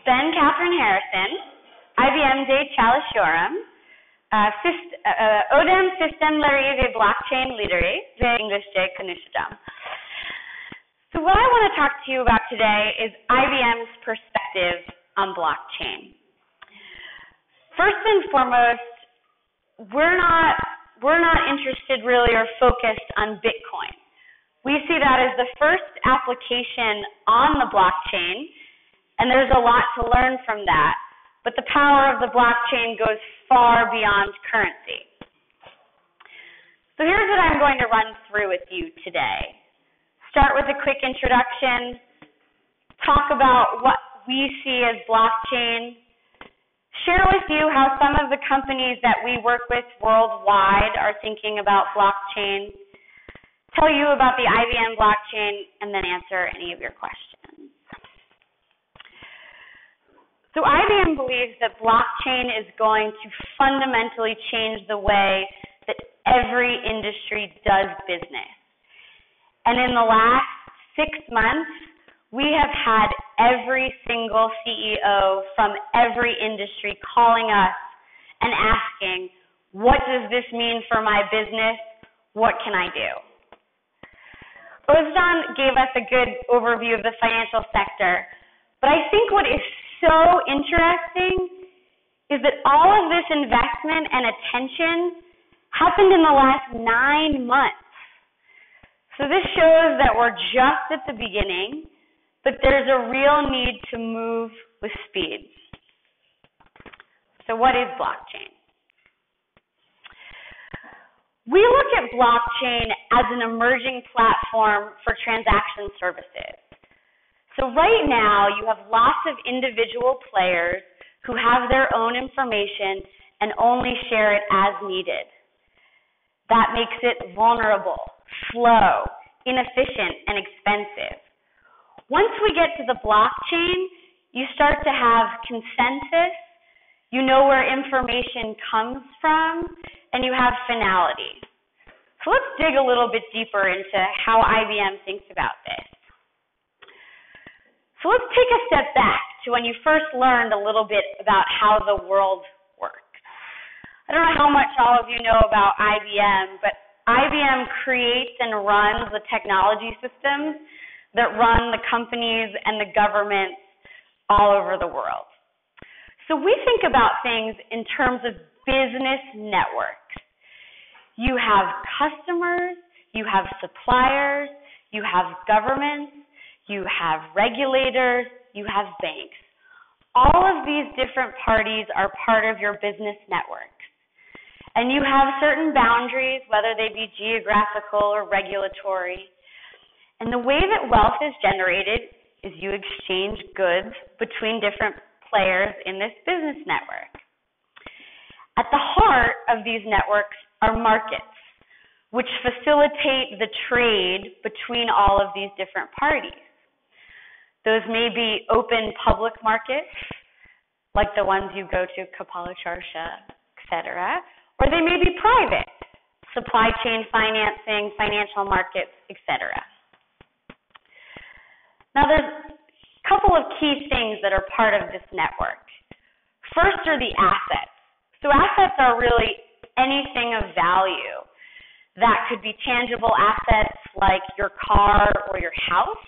Ben Catherine Harrison, IBM'de çalışıyorum. Ödem sistemleri ve blockchain lideri ve İngilizce konuşacağım. So what I want to talk to you about today is IBM's perspective on blockchain. First and foremost, we're not interested really or focused on Bitcoin. We see that as the first application on the blockchain, and there's a lot to learn from that. But the power of the blockchain goes far beyond currency. So here's what I'm going to run through with you today. Start with a quick introduction, talk about what we see as blockchain, share with you how some of the companies that we work with worldwide are thinking about blockchain, tell you about the IBM blockchain, and then answer any of your questions. So IBM believes that blockchain is going to fundamentally change the way that every industry does business. And in the last 6 months, we have had every single CEO from every industry calling us and asking, what does this mean for my business? What can I do? Ozan gave us a good overview of the financial sector, but I think what is so interesting is that all of this investment and attention happened in the last 9 months. So this shows that we're just at the beginning, but there's a real need to move with speed. So what is blockchain? We look at blockchain as an emerging platform for transaction services. So right now, you have lots of individual players who have their own information and only share it as needed. That makes it vulnerable, slow, inefficient, and expensive. Once we get to the blockchain, you start to have consensus, you know where information comes from, and you have finality. So let's dig a little bit deeper into how IBM thinks about this. So let's take a step back to when you first learned a little bit about how the world works. I don't know how much all of you know about IBM, but IBM creates and runs the technology systems that run the companies and the governments all over the world. So we think about things in terms of business networks. You have customers, you have suppliers, you have governments, you have regulators, you have banks. All of these different parties are part of your business network. And you have certain boundaries, whether they be geographical or regulatory. And the way that wealth is generated is you exchange goods between different players in this business network. At the heart of these networks are markets, which facilitate the trade between all of these different parties. Those may be open public markets, like the ones you go to, Kapala Charsha, etc., or they may be private, supply chain financing, financial markets, etc. Now, there's a couple of key things that are part of this network. First are the assets. So assets are really anything of value. That could be tangible assets like your car or your house.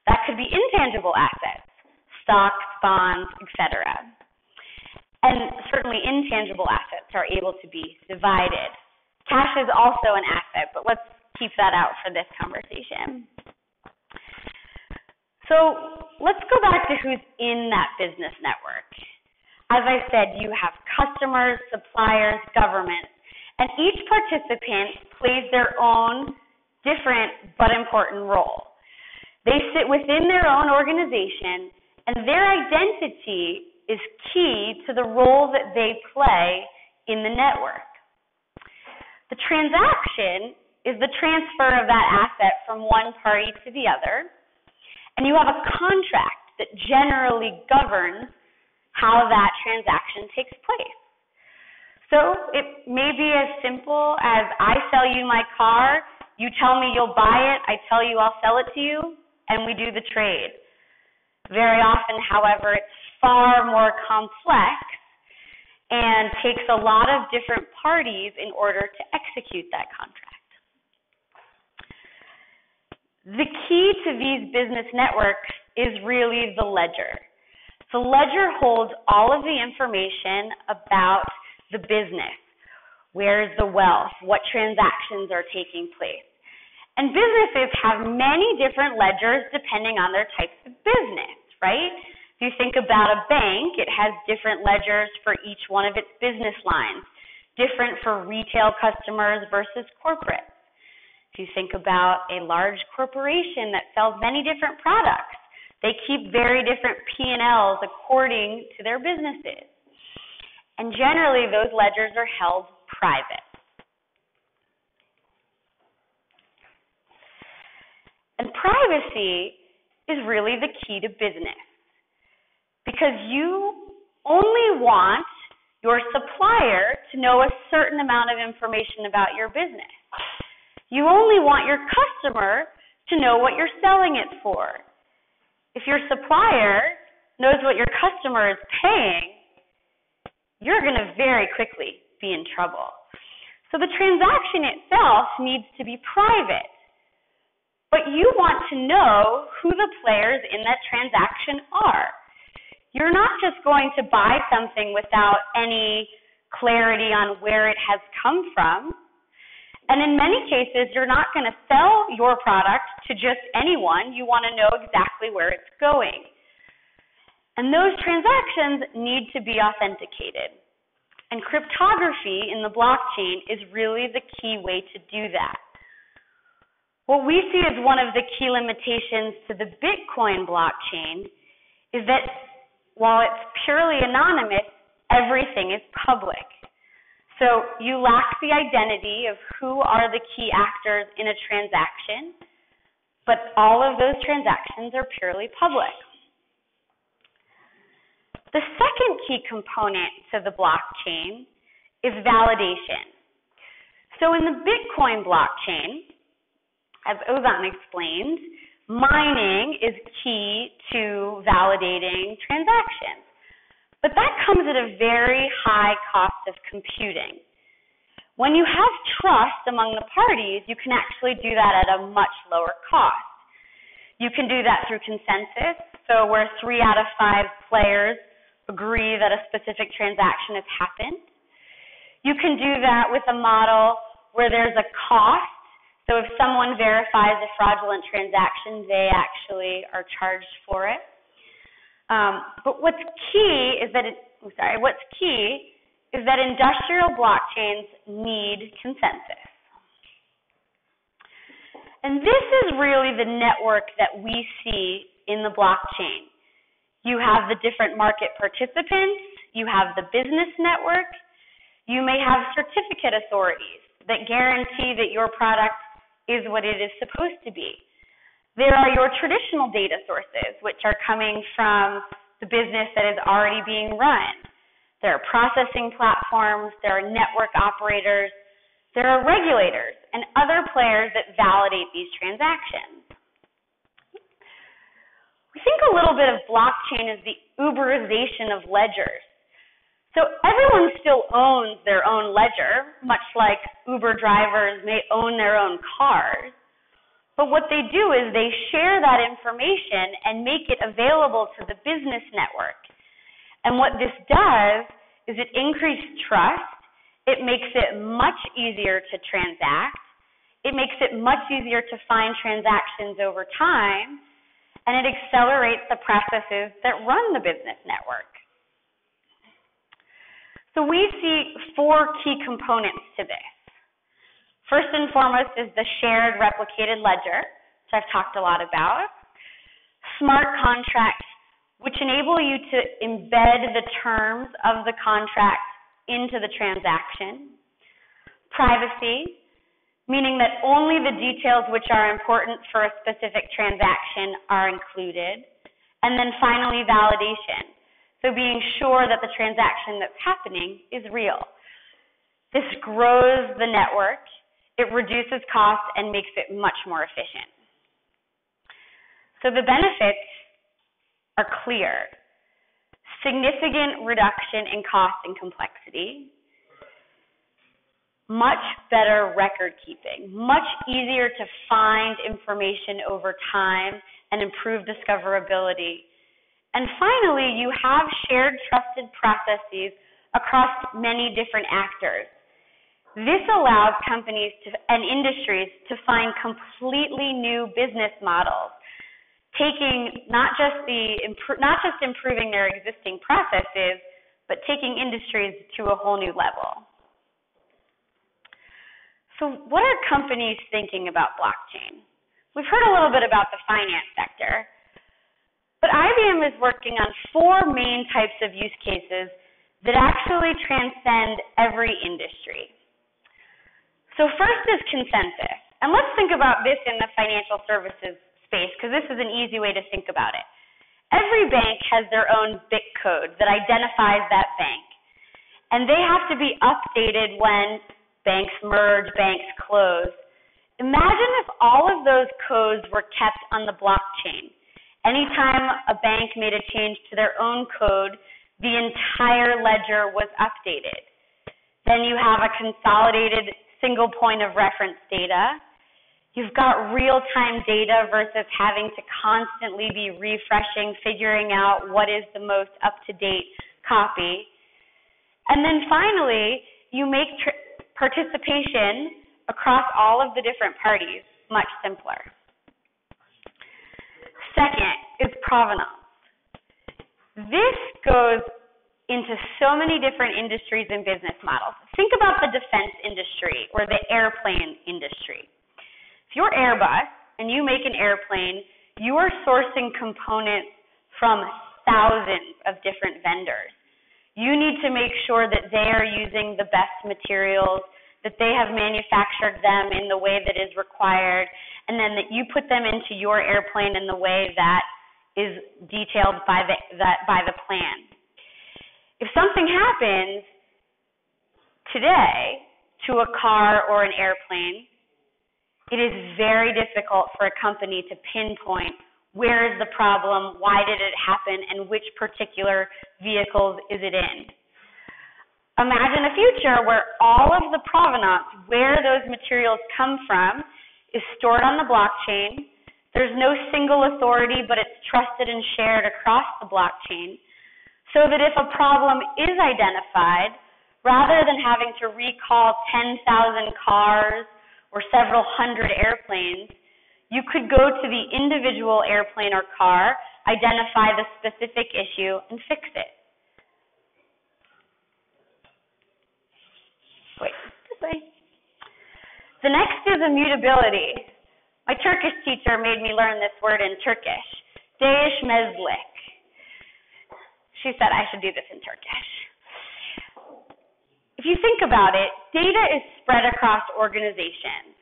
That could be intangible assets, stocks, bonds, etc. And certainly intangible assets are able to be divided. Cash is also an asset, but let's keep that out for this conversation. So let's go back to who's in that business network. As I said, you have customers, suppliers, governments, and each participant plays their own different but important role. They sit within their own organization, and their identity is key to the role that they play in the network. The transaction is the transfer of that asset from one party to the other, and you have a contract that generally governs how that transaction takes place. So it may be as simple as I sell you my car, you tell me you'll buy it, I tell you I'll sell it to you, and we do the trade. Very often, however, it's far more complex and takes a lot of different parties in order to execute that contract. The key to these business networks is really the ledger. The ledger holds all of the information about the business. Where's the wealth? What transactions are taking place? And businesses have many different ledgers depending on their types of business, right? If you think about a bank, it has different ledgers for each one of its business lines, different for retail customers versus corporate. If you think about a large corporation that sells many different products, they keep very different P&Ls according to their businesses. And generally, those ledgers are held private. And privacy is really the key to business, because you only want your supplier to know a certain amount of information about your business. You only want your customer to know what you're selling it for. If your supplier knows what your customer is paying, you're going to very quickly be in trouble. So the transaction itself needs to be private. But you want to know who the players in that transaction are. You're not just going to buy something without any clarity on where it has come from. And in many cases, you're not going to sell your product to just anyone. You want to know exactly where it's going. And those transactions need to be authenticated. And cryptography in the blockchain is really the key way to do that. What we see as one of the key limitations to the Bitcoin blockchain is that while it's purely anonymous, everything is public. So you lack the identity of who are the key actors in a transaction, but all of those transactions are purely public. The second key component to the blockchain is validation. So in the Bitcoin blockchain, as Ozan explained, mining is key to validating transactions. But that comes at a very high cost of computing. When you have trust among the parties, you can actually do that at a much lower cost. You can do that through consensus, so where 3 out of 5 players agree that a specific transaction has happened. You can do that with a model where there's a cost. So if someone verifies a fraudulent transaction, they actually are charged for it. But what's key is that industrial blockchains need consensus. And this is really the network that we see in the blockchain. You have the different market participants, you have the business network, you may have certificate authorities that guarantee that your product is what it is supposed to be. There are your traditional data sources, which are coming from the business that is already being run. There are processing platforms, there are network operators, there are regulators, and other players that validate these transactions. We think a little bit of blockchain as the Uberization of ledgers. So everyone still owns their own ledger, much like Uber drivers may own their own cars. But what they do is they share that information and make it available to the business network. And what this does is it increases trust. It makes it much easier to transact. It makes it much easier to find transactions over time. And it accelerates the processes that run the business network. So we see 4 key components to this. First and foremost is the shared replicated ledger, which I've talked a lot about. Smart contracts, which enable you to embed the terms of the contract into the transaction. Privacy, meaning that only the details which are important for a specific transaction are included. And then finally, validation. So being sure that the transaction that's happening is real. This grows the network. It reduces costs and makes it much more efficient. So the benefits are clear. significant reduction in cost and complexity, much better record keeping, much easier to find information over time and improve discoverability. And finally, you have shared trusted processes across many different actors. This allows companies and industries to find completely new business models, taking not just improving their existing processes, but taking industries to a whole new level. So what are companies thinking about blockchain? We've heard a little bit about the finance sector, but IBM is working on 4 main types of use cases that actually transcend every industry. So first is consensus. And let's think about this in the financial services space, because this is an easy way to think about it. Every bank has their own BIC code that identifies that bank. And they have to be updated when banks merge, banks close. Imagine if all of those codes were kept on the blockchain. Anytime a bank made a change to their own code, the entire ledger was updated. Then you have a consolidated single point of reference data. You've got real-time data versus having to constantly be refreshing, figuring out what is the most up-to-date copy. And then finally, you make participation across all of the different parties much simpler. Second is provenance. This goes into so many different industries and business models. Think about the defense industry or the airplane industry. If you're Airbus and you make an airplane, you are sourcing components from thousands of different vendors. You need to make sure that they are using the best materials, that they have manufactured them in the way that is required, and then that you put them into your airplane in the way that is detailed by the plan. If something happens today to a car or an airplane, it is very difficult for a company to pinpoint where is the problem, why did it happen, and which particular vehicles is it in. Imagine a future where all of the provenance, where those materials come from, is stored on the blockchain. There's no single authority, but it's trusted and shared across the blockchain, so that if a problem is identified, rather than having to recall 10,000 cars or several hundred airplanes, you could go to the individual airplane or car, identify the specific issue, and fix it. Wait, this way. The next is immutability. My Turkish teacher made me learn this word in Turkish, değişmezlik. She said I should do this in Turkish. If you think about it, data is spread across organizations.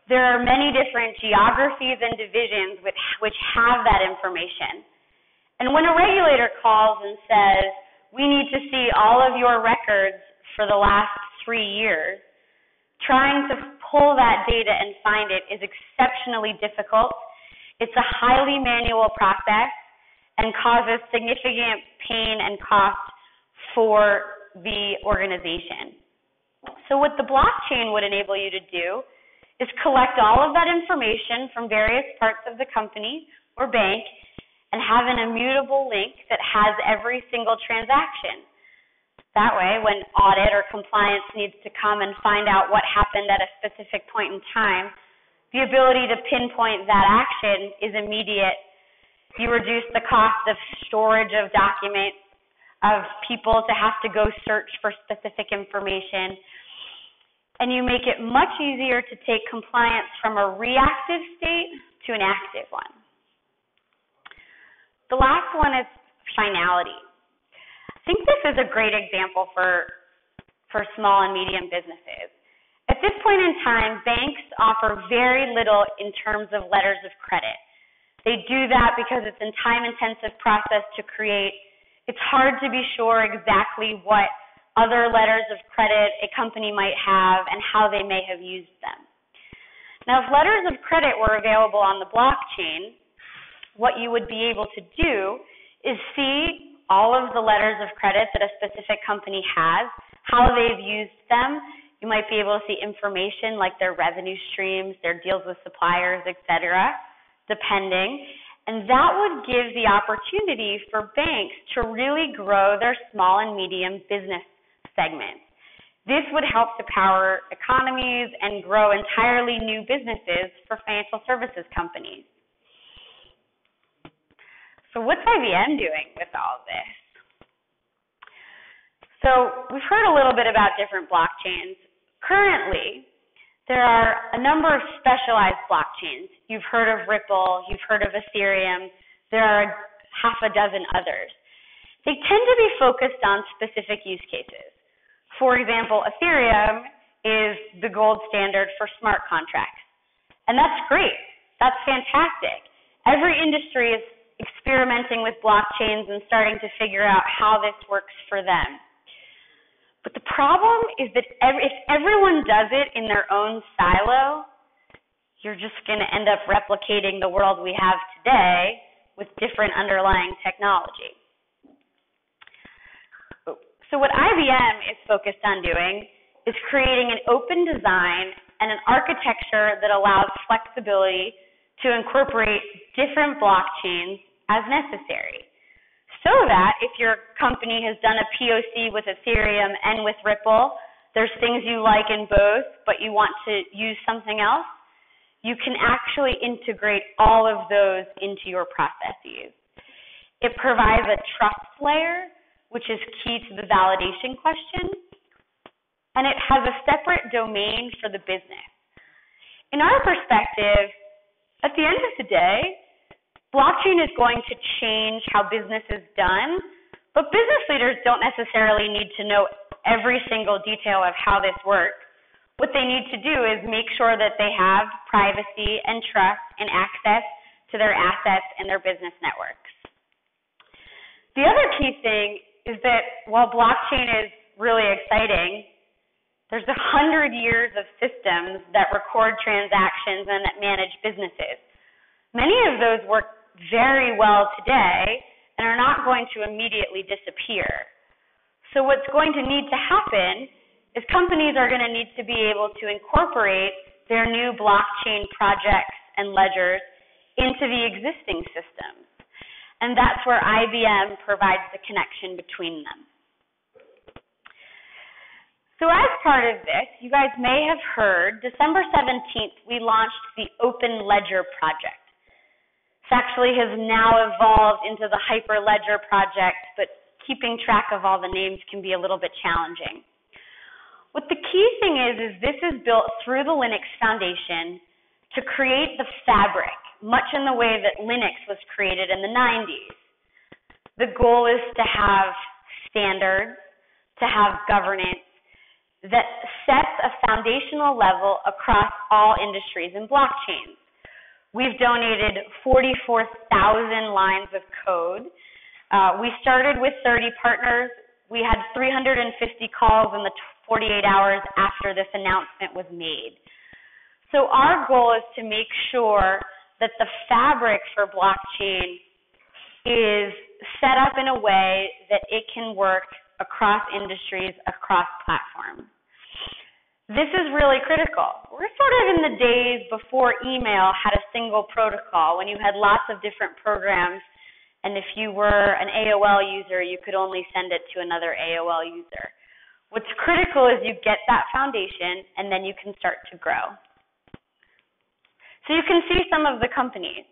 There are many different geographies and divisions which have that information. And when a regulator calls and says, we need to see all of your records for the last 3 years, trying to pull that data and find it is exceptionally difficult. It's a highly manual process and causes significant pain and cost for the organization. So what the blockchain would enable you to do is collect all of that information from various parts of the company or bank and have an immutable link that has every single transaction. That way, when audit or compliance needs to come and find out what happened at a specific point in time, the ability to pinpoint that action is immediate. You reduce the cost of storage of documents, of people to have to go search for specific information, and you make it much easier to take compliance from a reactive state to an active one. The last one is finality. I think this is a great example for small and medium businesses. At this point in time, banks offer very little in terms of letters of credit. They do that because it's a time-intensive process to create. It's hard to be sure exactly what other letters of credit a company might have and how they may have used them. Now, if letters of credit were available on the blockchain, what you would be able to do is see all of the letters of credit that a specific company has, how they've used them. You might be able to see information like their revenue streams, their deals with suppliers, etc., depending. And that would give the opportunity for banks to really grow their small and medium business segments. This would help to power economies and grow entirely new businesses for financial services companies. So what's IBM doing with all of this? So we've heard a little bit about different blockchains. Currently, there are a number of specialized blockchains. You've heard of Ripple, you've heard of Ethereum, there are half a dozen others. They tend to be focused on specific use cases. For example, Ethereum is the gold standard for smart contracts. And that's great. That's fantastic. Every industry is experimenting with blockchains and starting to figure out how this works for them. But the problem is that if everyone does it in their own silo, you're just going to end up replicating the world we have today with different underlying technology. So what IBM is focused on doing is creating an open design and an architecture that allows flexibility to incorporate different blockchains as necessary. So that if your company has done a POC with Ethereum and with Ripple, there's things you like in both, but you want to use something else, you can actually integrate all of those into your processes. It provides a trust layer, which is key to the validation question, and it has a separate domain for the business. In our perspective, at the end of the day, blockchain is going to change how business is done, but business leaders don't necessarily need to know every single detail of how this works. What they need to do is make sure that they have privacy and trust and access to their assets and their business networks. The other key thing is that while blockchain is really exciting, there's 100 years of systems that record transactions and that manage businesses. Many of those work very well today and are not going to immediately disappear. So what's going to need to happen is companies are going to need to be able to incorporate their new blockchain projects and ledgers into the existing systems. And that's where IBM provides the connection between them. So as part of this, you guys may have heard, December 17th, we launched the Open Ledger project. This actually has now evolved into the Hyperledger project, but keeping track of all the names can be a little bit challenging. What the key thing is this is built through the Linux Foundation to create the fabric, much in the way that Linux was created in the 90s. The goal is to have standards, to have governance that sets a foundational level across all industries and blockchains. We've donated 44,000 lines of code. We started with 30 partners. We had 350 calls in the 48 hours after this announcement was made. So our goal is to make sure that the fabric for blockchain is set up in a way that it can work across industries, across platforms. This is really critical. We're sort of in the days before email had a single protocol, when you had lots of different programs, and if you were an AOL user, you could only send it to another AOL user. What's critical is you get that foundation, and then you can start to grow. So you can see some of the companies.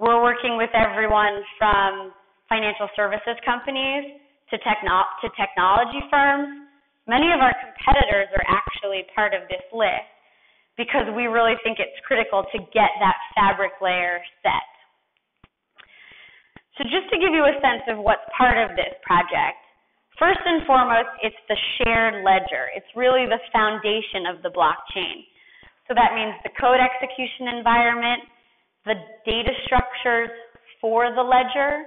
We're working with everyone from financial services companies to technology firms. Many of our competitors are actually part of this list because we really think it's critical to get that fabric layer set. So just to give you a sense of what's part of this project, first and foremost, it's the shared ledger. It's really the foundation of the blockchain. So that means the code execution environment, the data structures for the ledger,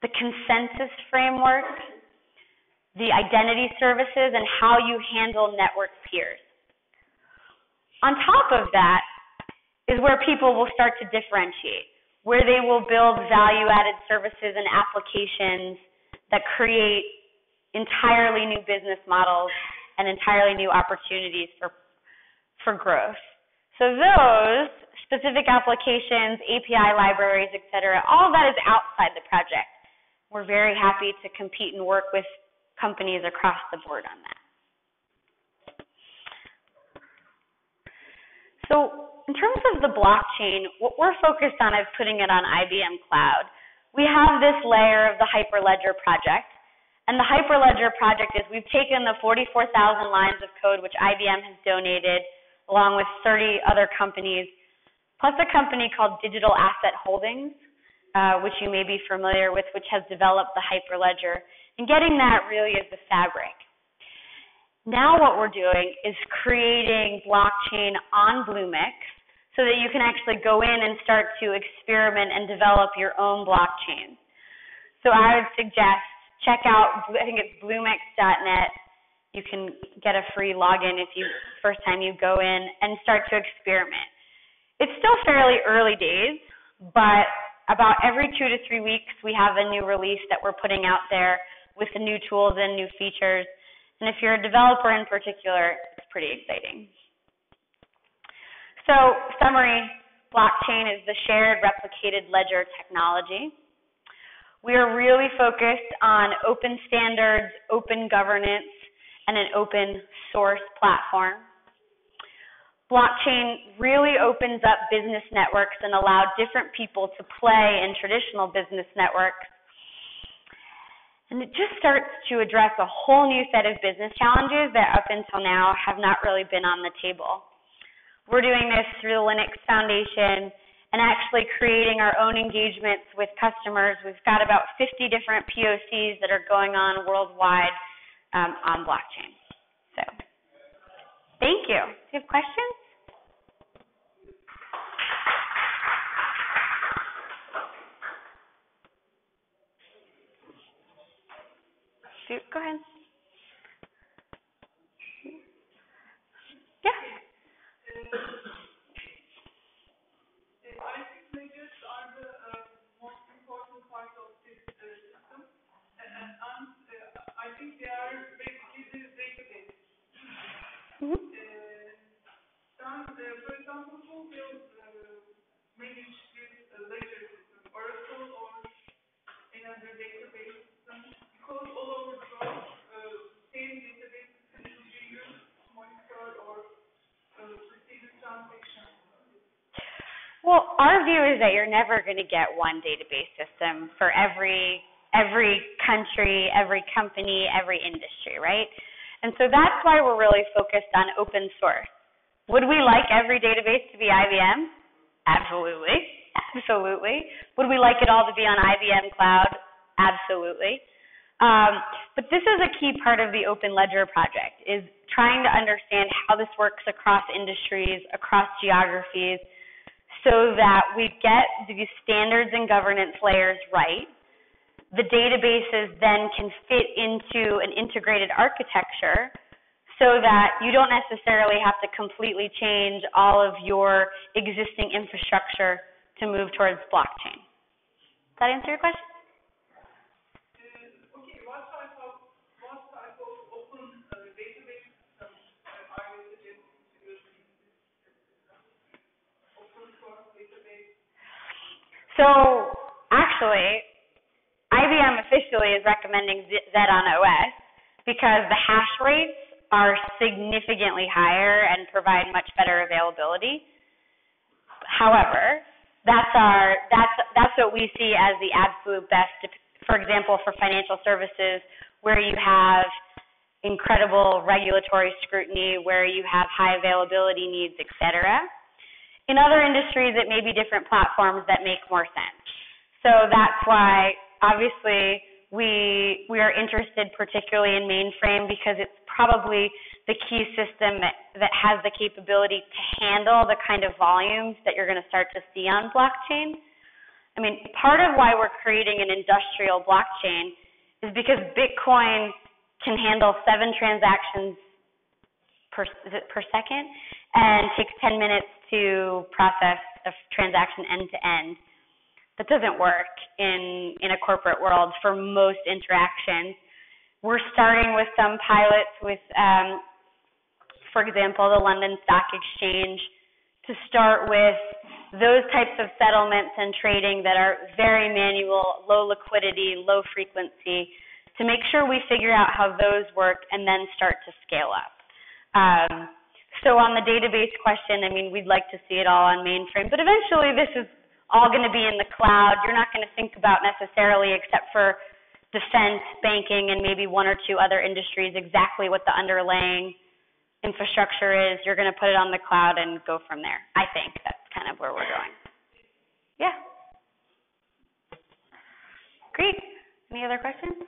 the consensus framework, the identity services, and how you handle network peers. On top of that is where people will start to differentiate, where they will build value-added services and applications that create entirely new business models and entirely new opportunities for growth. So those specific applications, API libraries, et cetera, all of that is outside the project. We're very happy to compete and work with companies across the board on that. So in terms of the blockchain, what we're focused on is putting it on IBM Cloud. We have this layer of the Hyperledger project. And the Hyperledger project is we've taken the 44,000 lines of code which IBM has donated along with 30 other companies, plus a company called Digital Asset Holdings, which you may be familiar with, which has developed the Hyperledger. And getting that really is the fabric. Now what we're doing is creating blockchain on Bluemix so that you can actually go in and start to experiment and develop your own blockchain. So I would suggest check out, I think it's bluemix.net. You can get a free login if first time you go in and start to experiment. It's still fairly early days, but about every 2 to 3 weeks we have a new release that we're putting out there with the new tools and new features. And if you're a developer in particular, it's pretty exciting. So, summary, blockchain is the shared replicated ledger technology. We are really focused on open standards, open governance, and an open source platform. Blockchain really opens up business networks and allows different people to play in traditional business networks. And it just starts to address a whole new set of business challenges that up until now have not really been on the table. We're doing this through the Linux Foundation and actually creating our own engagements with customers. We've got about 50 different POCs that are going on worldwide on blockchain. So, thank you. Do you have questions? Go ahead. Yeah. I think ledgers are the most important part of this system, and I think they are basically the database. For example, who will manage this ledger system, Oracle or another database system? Because all over the world, same database system should be used to monitor or receive transactions. Well, our view is that you're never going to get one database system for every country, every company, every industry, right? And so that's why we're really focused on open source. Would we like every database to be IBM? Absolutely. Absolutely. Would we like it all to be on IBM Cloud? Absolutely. But this is a key part of the Open Ledger project, is trying to understand how this works across industries, across geographies, so that we get these standards and governance layers right. The databases then can fit into an integrated architecture so that you don't necessarily have to completely change all of your existing infrastructure to move towards blockchain. Does that answer your question? Okay, what type of open database systems are you suggesting to use in this open source database? So, actually, IBM officially is recommending Z on OS because the hash rates are significantly higher and provide much better availability. However, that's what we see as the absolute best. For example, for financial services, where you have incredible regulatory scrutiny, where you have high availability needs, et cetera. In other industries, it may be different platforms that make more sense. So that's why, obviously, we are interested particularly in mainframe because it's probably the key system that has the capability to handle the kind of volumes that you're going to start to see on blockchain. I mean, part of why we're creating an industrial blockchain is because Bitcoin can handle 7 transactions per second and takes 10 minutes to process a transaction end to end. that doesn't work in a corporate world for most interactions. We're starting with some pilots with, for example, the London Stock Exchange, to start with those types of settlements and trading that are very manual, low liquidity, low frequency, to make sure we figure out how those work and then start to scale up. So on the database question, I mean, we'd like to see it all on mainframe, but eventually this is all going to be in the cloud. You're not going to think about necessarily, except for defense, banking, and maybe one or two other industries, exactly what the underlying infrastructure is. You're going to put it on the cloud and go from there. I think that's kind of where we're going. Yeah. Great. Any other questions?